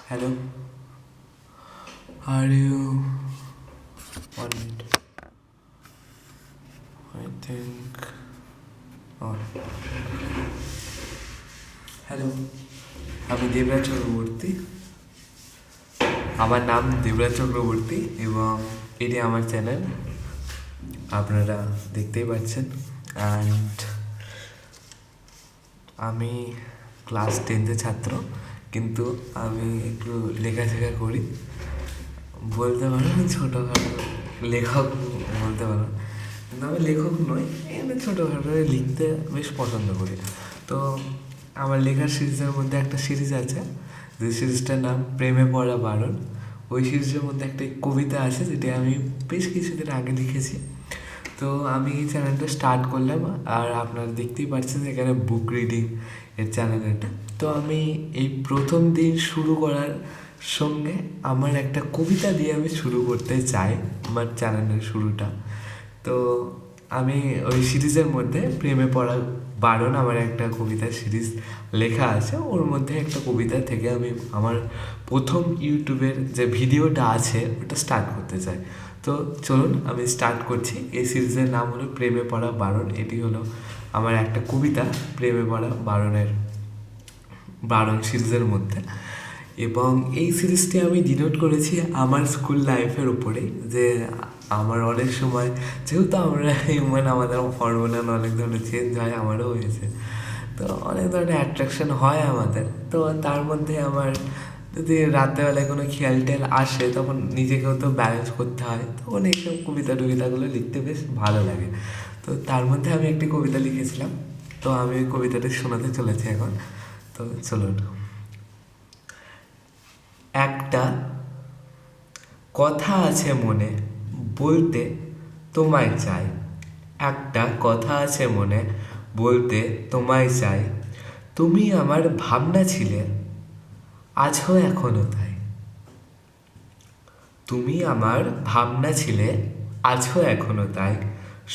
Hello, are you? 1 minute. I think. Oh. Hello, আমি দেবরাজ চক্রবর্তী। আমার নাম দেবরাজ চক্রবর্তী এবং এটি আমার চ্যানেল, আপনারা দেখতেই পাচ্ছেন। অ্যান্ড আমি ক্লাস 10th ছাত্র, কিন্তু আমি একটু লেখালেখা করি, বলতে পারো ছোটোখাটো লেখক বলতে পারো, কিন্তু আমি লেখক নই, এমনি ছোটোখাটো লিখতে বেশ পছন্দ করি। তো আমার লেখার সিরিজের মধ্যে একটা সিরিজ আছে, যে সিরিজটার নাম প্রেমে পড়া বারণ। ওই সিরিজের মধ্যে একটা কবিতা আছে যেটি আমি বেশ কিছুদিন আগে লিখেছি। তো আমি এই চ্যানেলটা স্টার্ট করলাম, আর আপনারা দেখতেই পাচ্ছেন এখানে বুক রিডিং এর চ্যানেল এটা। তো আমি এই প্রথম দিন শুরু করার সঙ্গে আমার একটা কবিতা দিয়ে আমি শুরু করতে চাই আমার চ্যানেলের শুরুটা। তো আমি ওই সিরিজের মধ্যে প্রেমে পড়া বারণ আমার একটা কবিতার সিরিজ লেখা আছে, ওর মধ্যে একটা কবিতা থেকে আমি আমার প্রথম ইউটিউবের যে ভিডিওটা আছে ওটা স্টার্ট করতে চাই। তো চলুন আমি স্টার্ট করছি। এই সিরিজের নাম হলো প্রেমে পড়া বারণ। এটি হলো আমার একটা কবিতা প্রেমে পড়া বারণ সিরিজের মধ্যে। এবং এই সিরিজটি আমি ডিনোট করেছি আমার স্কুল লাইফের উপরে, যে আমার অনেক সময় যেহেতু আমরা হিউম্যান, আমাদের হরমোনাল অনেক ধরনের চেঞ্জ হয়, আমারও হয়েছে। তো অনেক ধরনের অ্যাট্রাকশন হয় আমাদের। তো তার মধ্যে আমার যদি রাত্রেবেলায় কোনো খেয়াল টেয়াল আসে, তখন নিজেকেও তো ব্যালেন্স করতে হয়, তখন এইসব টবিতাগুলো লিখতে বেশ ভালো লাগে। তো তার মধ্যে আমি একটি কবিতা লিখেছিলাম, তো আমি ওই কবিতাটা শোনাতে চলেছি এখন। তো চলুন। একটা কথা আছে মনে, বলতে তোমায় চাই। একটা কথা আছে মনে, বলতে তোমায় চাই। তুমি আমার ভাবনা ছিলে, আছো এখনো তাই। তুমি আমার ভাবনা ছিলে, আছো এখনো তাই।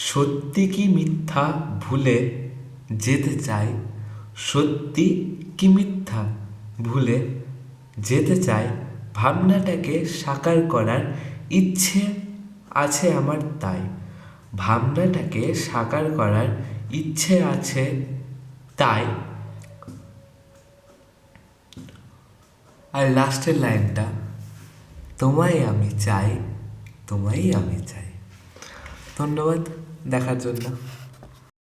সত্যি কি মিথ্যা ভুলে যেতে চাই। সত্যি কি মিথ্যা ভুলে যেতে চাই। ভাবনাটাকে সাকার করার ইচ্ছে আছে আমার তাই। ভাবনাটাকে সাকার করার ইচ্ছে আছে তাই। আর লাস্টের লাইনটা, তোমায় আমি চাই, তোমায় আমি চাই। ধন্যবাদ দেখার জন্য।